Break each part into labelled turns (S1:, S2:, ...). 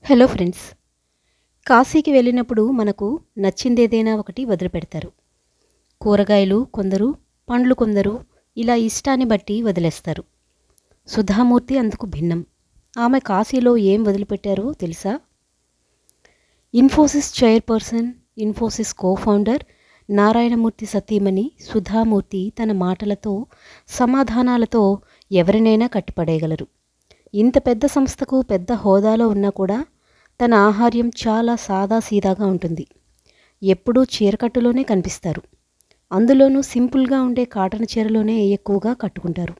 S1: Hello friends. కాశీకి వెళ్ళినప్పుడు మనకు నచ్చిందేదైనా ఒకటి వదిలిపెడతారు. కూరగాయలు కొందరు, పండ్లు కొందరు, ఇలా ఇష్టాన్ని బట్టి వదిలేస్తారు. సుధామూర్తి అందుకు భిన్నం. ఆమె కాశీలో ఏం వదిలిపెట్టారో తెలుసా? ఇన్ఫోసిస్ చైర్పర్సన్, ఇన్ఫోసిస్ కోఫౌండర్ నారాయణమూర్తి సతీమణి సుధామూర్తి తన మాటలతో, సమాధానాలతో ఎవరినైనా కట్టిపడేయగలరు. ఇంత పెద్ద సంస్థకు పెద్ద హోదాలో ఉన్నా కూడా తన ఆహార్యం చాలా సాదాసీదాగా ఉంటుంది. ఎప్పుడూ చీరకట్టులోనే కనిపిస్తారు. అందులోనూ సింపుల్గా ఉండే కాటన్ చీరలోనే ఎక్కువగా కట్టుకుంటారు.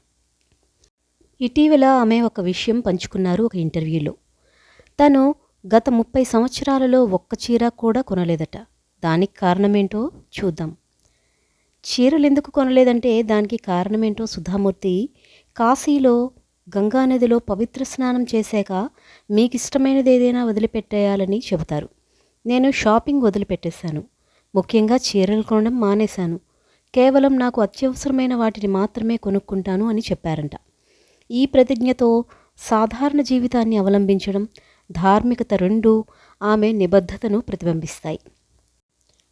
S1: ఇటీవల ఆమె ఒక విషయం పంచుకున్నారు ఒక ఇంటర్వ్యూలో. తను గత 30 సంవత్సరాలలో ఒక్క చీర కూడా కొనలేదట. దానికి కారణమేంటో చూద్దాం. చీరలెందుకు కొనలేదంటే దానికి కారణమేంటో సుధామూర్తి కాశీలో గంగానదిలో పవిత్ర స్నానం చేశాక మీకిష్టమైనది ఏదైనా వదిలిపెట్టేయాలని చెబుతారు. నేను షాపింగ్ వదిలిపెట్టేశాను. ముఖ్యంగా చీరలు కొనడం మానేశాను. కేవలం నాకు అత్యవసరమైన వాటిని మాత్రమే కొనుక్కుంటాను అని చెప్పారంట. ఈ ప్రతిజ్ఞతో సాధారణ జీవితాన్ని అవలంబించడం, ధార్మికత రెండూ ఆమె నిబద్ధతను ప్రతిబింబిస్తాయి.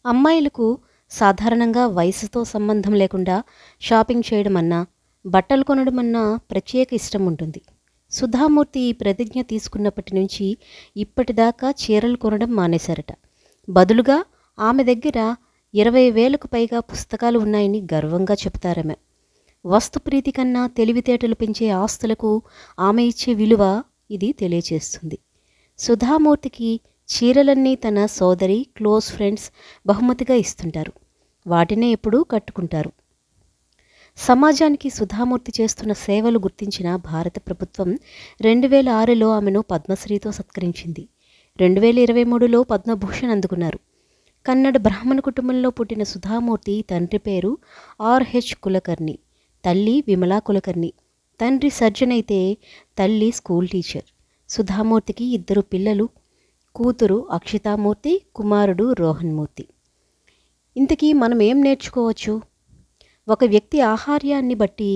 S1: అమ్మాయిలకు సాధారణంగా వయసుతో సంబంధం లేకుండా షాపింగ్ చేయడం అన్నా, బట్టలు కొనడమన్నా ప్రత్యేక ఇష్టం ఉంటుంది. సుధామూర్తి ఈ ప్రతిజ్ఞ తీసుకున్నప్పటి నుంచి ఇప్పటిదాకా చీరలు కొనడం మానేశారట. బదులుగా ఆమె దగ్గర 20,000కు పైగా పుస్తకాలు ఉన్నాయని గర్వంగా చెబుతారామె. వస్తుప్రీతి కన్నా తెలివితేటలు పెంచే ఆస్తులకు ఆమె ఇచ్చే విలువ ఇది తెలియచేస్తుంది. సుధామూర్తికి చీరలన్నీ తన సోదరి, క్లోజ్ ఫ్రెండ్స్ బహుమతిగా ఇస్తుంటారు. వాటినే ఎప్పుడూ కట్టుకుంటారు. సమాజానికి సుధామూర్తి చేస్తున్న సేవలు గుర్తించిన భారత ప్రభుత్వం 2006లో ఆమెను పద్మశ్రీతో సత్కరించింది. 2023లో పద్మభూషణ్ అందుకున్నారు. కన్నడ బ్రాహ్మణ కుటుంబంలో పుట్టిన సుధామూర్తి తండ్రి పేరు ఆర్హెచ్ కులకర్ణి, తల్లి విమలా కులకర్ణి. తండ్రి సర్జన్ అయితే తల్లి స్కూల్ టీచర్. సుధామూర్తికి 2 పిల్లలు, కూతురు అక్షితామూర్తి, కుమారుడు రోహన్మూర్తి. ఇంతకీ మనం ఏం నేర్చుకోవచ్చు? ఒక వ్యక్తి ఆహార్యాన్ని బట్టి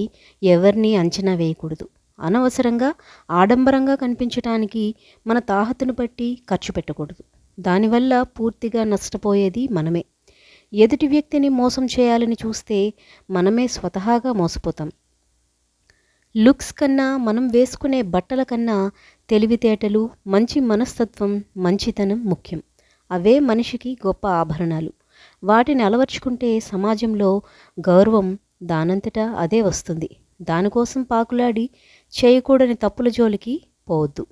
S1: ఎవరిని అంచనా వేయకూడదు. అనవసరంగా ఆడంబరంగా కనిపించటానికి మన తాహతును బట్టి ఖర్చు పెట్టకూడదు. దానివల్ల పూర్తిగా నష్టపోయేది మనమే. ఎదుటి వ్యక్తిని మోసం చేయాలని చూస్తే మనమే స్వతహాగా మోసపోతాం. లుక్స్ కన్నా, మనం వేసుకునే బట్టల కన్నా తెలివితేటలు, మంచి మనస్తత్వం, మంచితనం ముఖ్యం. అవే మనిషికి గొప్ప ఆభరణాలు. వాటిని అలవర్చుకుంటే సమాజంలో గౌరవం దానంతటా అదే వస్తుంది. దానికోసం పాకులాడి చేయకూడని తప్పుల జోలికి పోవద్దు.